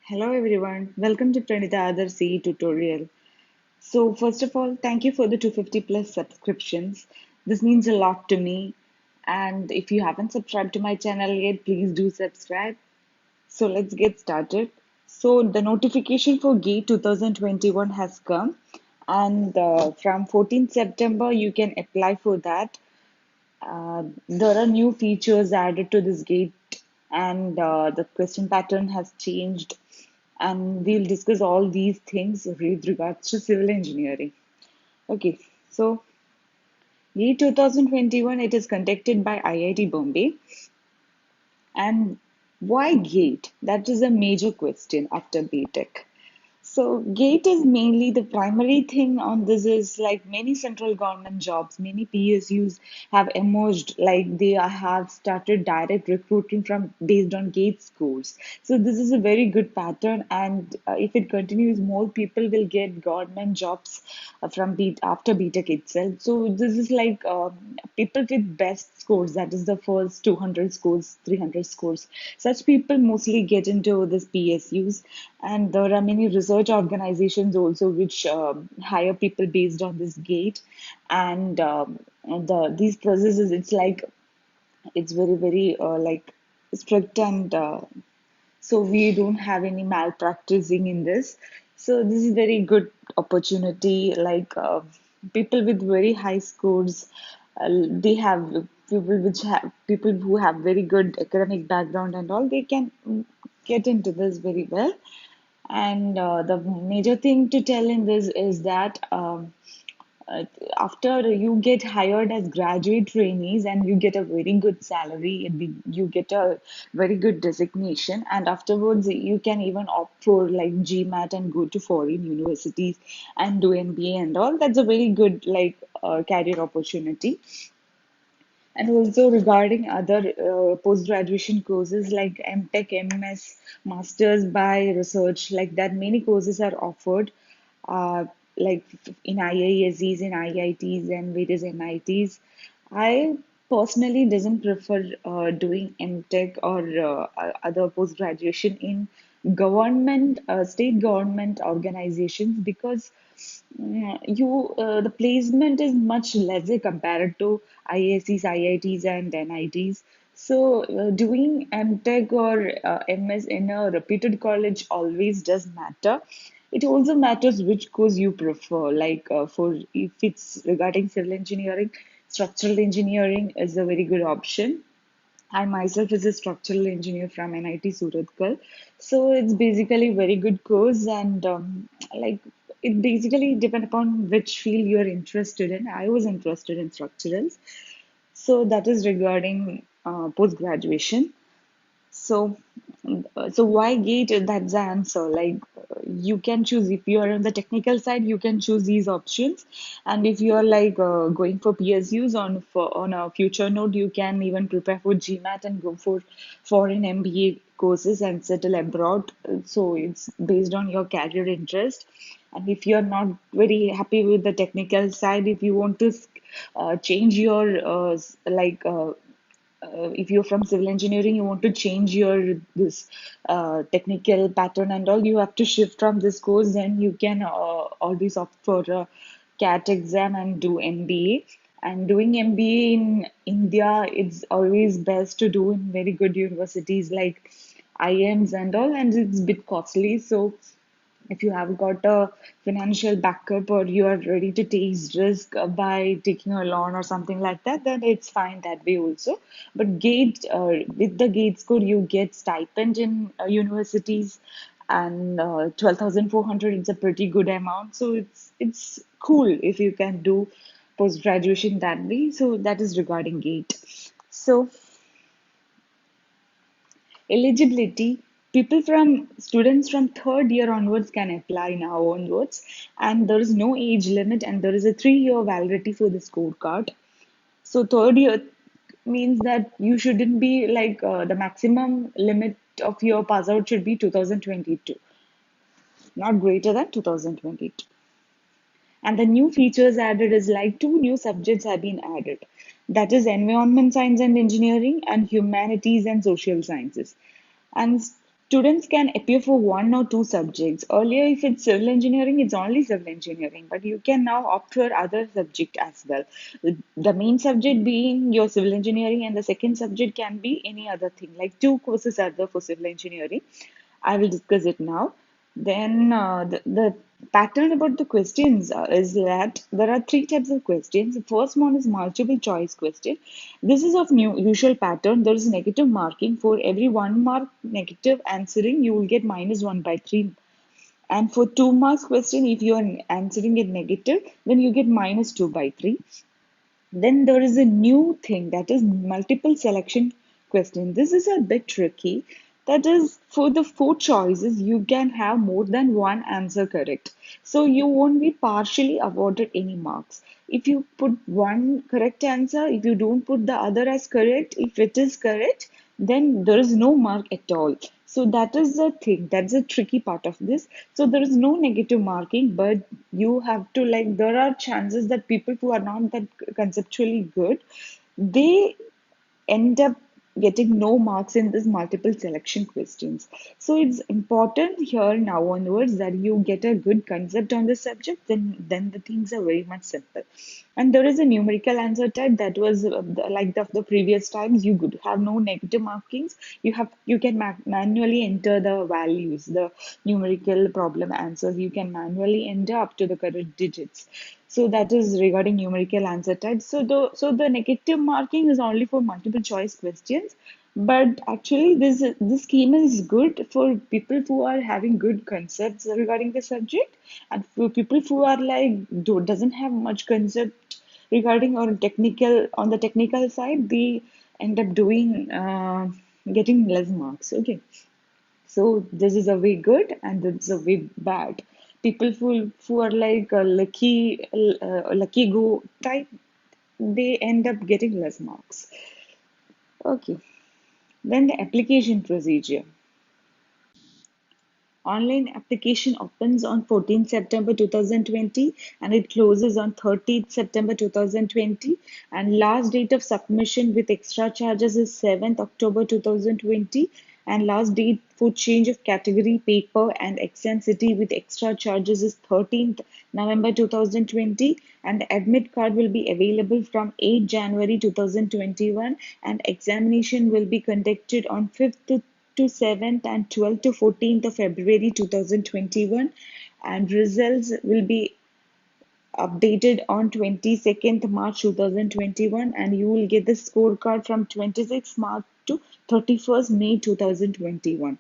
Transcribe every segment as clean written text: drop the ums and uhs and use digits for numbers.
Hello everyone, welcome to Pranita Other CE tutorial. So first of all, thank you for the 250 plus subscriptions. This means a lot to me. And if you haven't subscribed to my channel yet, please do subscribe. So let's get started. So the notification for GATE 2021 has come, and from 14th September you can apply for that. There are new features added to this gate, and the question pattern has changed. And we'll discuss all these things with regards to civil engineering. Okay, so GATE 2021 it is conducted by IIT Bombay, and why GATE? That is a major question after BTech. So GATE is mainly the primary thing on this is like many central government jobs, many PSUs have emerged, like they have started direct recruiting from based on GATE scores. So this is a very good pattern, and if it continues, more people will get government jobs from after BTech itself. So this is like people with best scores, that is the first 200 scores, 300 scores. Such people mostly get into this PSUs, and there are many research organizations also which hire people based on this gate. And these processes, it's like it's very like strict, and so we don't have any malpracticing in this. So this is very good opportunity. Like people with very high scores, they have people who have very good academic background and all. They can get into this very well. And the major thing to tell in this is that uh, after you get hired as graduate trainees and you get a very good salary, you get a very good designation, and afterwards you can even opt for like GMAT and go to foreign universities and do MBA and all. That's a very good like career opportunity. And also regarding other post-graduation courses like MTech, MS, Masters by Research, like that, many courses are offered, like in IISEs, in IITs, and various NITs. I personally doesn't prefer doing MTech or other post-graduation in government, state government organizations because the placement is much lesser compared to IIScs, IITs, and NITs. So, doing MTech or MS in a reputed college always does matter. It also matters which course you prefer. Like for if it's regarding civil engineering, structural engineering is a very good option. I myself is a structural engineer from NIT Surathkal. So it's basically very good course, and like it basically depend upon which field you're interested in. I was interested in structurals. So that is regarding post graduation. So, so why gate? That's the answer. Like you can choose if you are on the technical side, you can choose these options, and if you are like going for PSUs on a future note, you can even prepare for GMAT and go for foreign MBA courses and settle abroad. So it's based on your career interest. And if you're not very happy with the technical side, if you want to change your if you're from civil engineering, you want to change your this technical pattern and all, you have to shift from this course. Then you can always opt for a CAT exam and do MBA. And doing MBA in India, it's always best to do in very good universities like IIMs and all, and it's a bit costly. So if you have got a financial backup or you are ready to take risk by taking a loan or something like that, then it's fine that way also. But with the gate score, you get stipend in universities, and 12,400 is a pretty good amount. So it's cool if you can do post graduation that way. So that is regarding gate. So eligibility, people from students from third year onwards can apply now onwards, and there is no age limit, and there is a 3 year validity for the scorecard. So third year means that you shouldn't be like the maximum limit of your pass out should be 2022, not greater than 2022. And the new features added is like two new subjects have been added. That is environment science and engineering and humanities and social sciences. And Students can appear for one or two subjects. Earlier, if it's civil engineering, it's only civil engineering, but you can now opt for other subject as well. The main subject being your civil engineering, and the second subject can be any other thing. Like two courses are there for civil engineering. I will discuss it now. Then the pattern about the questions is that there are three types of questions. The first one is multiple choice question. This is of new usual pattern. There is negative marking for every 1 mark negative answering. You will get -1/3. And for 2 marks question, if you are answering it negative, then you get -2/3. Then there is a new thing that is multiple selection question. This is a bit tricky. That is, for the four choices, you can have more than one answer correct. So you won't be partially awarded any marks. If you put one correct answer, if you don't put the other as correct, if it is correct, then there is no mark at all. So that is the thing. That's the tricky part of this. So there is no negative marking, but you have to like there are chances that people who are not that conceptually good, they end up getting no marks in this multiple selection questions. So it's important here now onwards that you get a good concept on the subject, then the things are very much simple. And there is a numerical answer type that was like the previous times. You could have no negative markings. You can manually enter the values, the numerical problem answers. You can manually enter up to the correct digits. So that is regarding numerical answer types. So the negative marking is only for multiple choice questions, but actually this schema is good for people who are having good concepts regarding the subject, and for people who are like doesn't have much concept regarding or technical on the technical side, they end up doing getting less marks. Okay. So this is a way good and this is a way bad. People who are like a lucky go type, they end up getting less marks. Okay. Then the application procedure. Online application opens on 14th September 2020 and it closes on 30th September 2020. And last date of submission with extra charges is 7th October 2020. And last date for change of category paper and exam city with extra charges is 13th November 2020. And the admit card will be available from 8 January 2021. And examination will be conducted on 5th to 7th and 12th to 14th of February 2021, and results will be updated on 22nd March 2021, and you will get the scorecard from 26th March to 31st May 2021.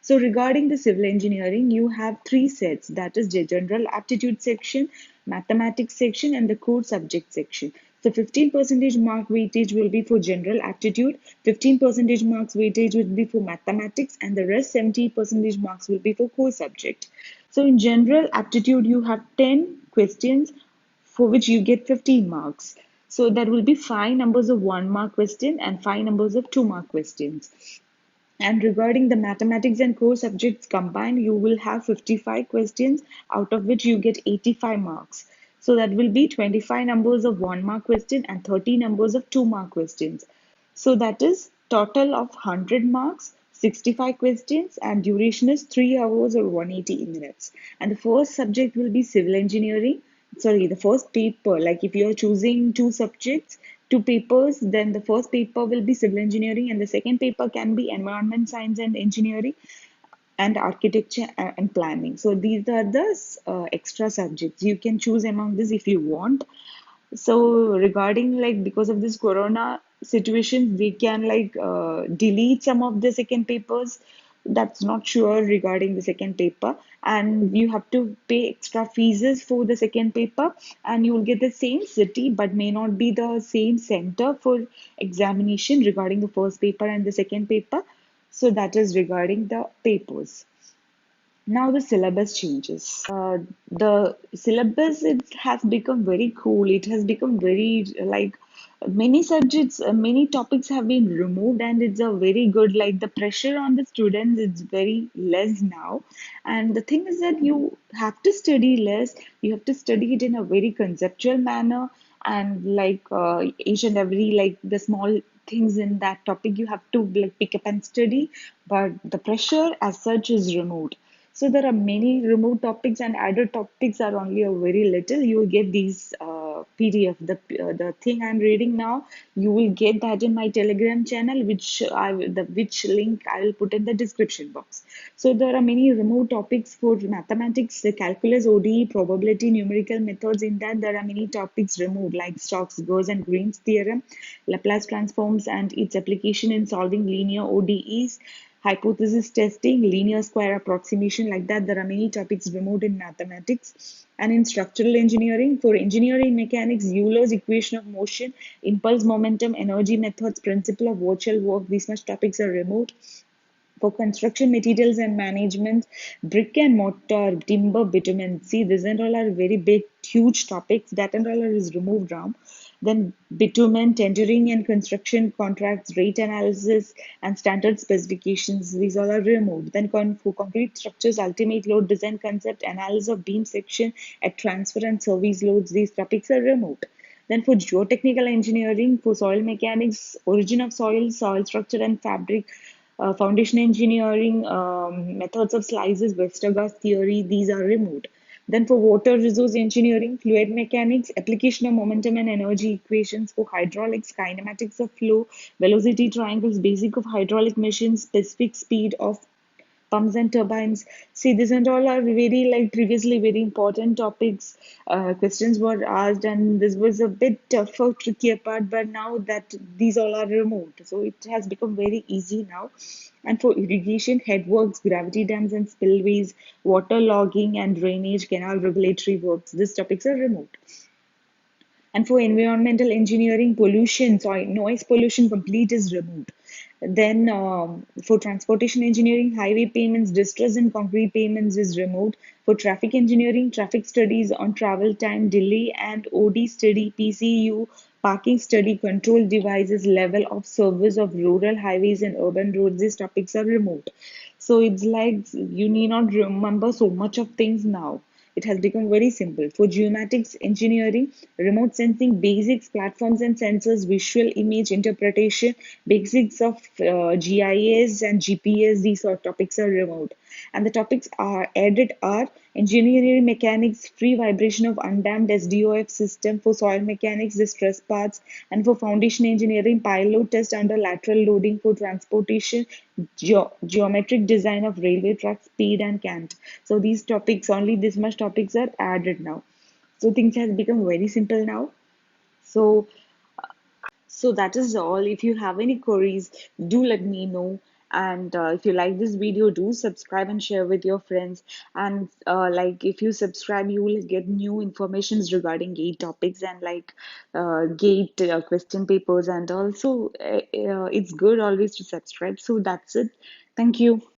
So regarding the civil engineering, you have three sets, that is the general aptitude section, mathematics section, and the core subject section. So 15 percentage mark weightage will be for general aptitude, 15 percentage marks weightage will be for mathematics, and the rest 70 percentage marks will be for core subject. So in general aptitude, you have 10 questions for which you get 15 marks. So there will be five numbers of 1 mark question and five numbers of 2 mark questions. And regarding the mathematics and core subjects combined, you will have 55 questions, out of which you get 85 marks. So that will be 25 numbers of 1 mark question and 30 numbers of 2 mark questions. So that is total of 100 marks, 65 questions, and duration is 3 hours or 180 minutes. And the first subject will be civil engineering. Sorry, the first paper, like if you're choosing two subjects, two papers, then the first paper will be civil engineering, and the second paper can be environment science and engineering and architecture and planning. So these are the extra subjects. You can choose among this if you want. So regarding like because of this corona situation, we can like delete some of the second papers. That's not sure regarding the second paper, and you have to pay extra fees for the second paper, and you will get the same city but may not be the same center for examination regarding the first paper and the second paper. So that is regarding the papers. Now the syllabus changes. The syllabus it has become very cool. It has become very like many subjects, many topics have been removed, and it's a very good like the pressure on the students is very less now. And the thing is that you have to study less. You have to study it in a very conceptual manner, and like each and every like the small things in that topic you have to like pick up and study, but the pressure as such is removed. So there are many removed topics and added topics are only a very little. You will get these PDF. The thing I'm reading now, you will get that in my Telegram channel, which link I will put in the description box. So there are many removed topics for mathematics, the calculus, ODE, probability, numerical methods. In that, there are many topics removed like Stokes, Gauss, and Green's theorem, Laplace transforms, and its application in solving linear ODEs, hypothesis testing, linear square approximation, like that. There are many topics removed in mathematics. And in structural engineering, for engineering mechanics, Euler's equation of motion, impulse momentum, energy methods, principle of virtual work, these much topics are removed. For construction materials and management, brick and mortar, timber, bitumen. See, these and all are very big, huge topics. That and all is removed now. Then bitumen, tendering and construction contracts, rate analysis, and standard specifications. These all are removed. Then for concrete structures, ultimate load design concept, analysis of beam section at transfer and service loads. These topics are removed. Then for geotechnical engineering, for soil mechanics, origin of soil, soil structure and fabric, foundation engineering, methods of slices, Westergaard's theory, these are removed. Then for water resource engineering, fluid mechanics, application of momentum and energy equations for hydraulics, kinematics of flow, velocity triangles, basic of hydraulic machines, specific speed of pumps and turbines. See, this and all are very like previously very important topics. Questions were asked, and this was a bit tougher, trickier part. But now that these all are removed, so it has become very easy now. And for irrigation, headworks, gravity dams and spillways, water logging and drainage, canal regulatory works, these topics are removed. And for environmental engineering, pollution, sorry, noise pollution complete is removed. Then for transportation engineering, highway payments, distress and concrete payments is removed. For traffic engineering, traffic studies on travel time, delay and OD study, PCU, parking study, control devices, level of service of rural highways and urban roads, these topics are removed. So it's like you need not remember so much of things now. It has become very simple. For geomatics engineering, remote sensing, basics, platforms and sensors, visual image interpretation, basics of GIS and GPS, these sort of topics are removed. And the topics are added are engineering mechanics, free vibration of undammed SDOF system, for soil mechanics, distress paths, and for foundation engineering, pilot test under lateral loading, for transportation, geometric design of railway track, speed and cant. So these topics, only this much topics are added now. So things has become very simple now. So that is all. If you have any queries, do let me know. And if you like this video, do subscribe and share with your friends. And like if you subscribe, you will get new informations regarding GATE topics and like GATE question papers. And also, it's good always to subscribe. So that's it. Thank you.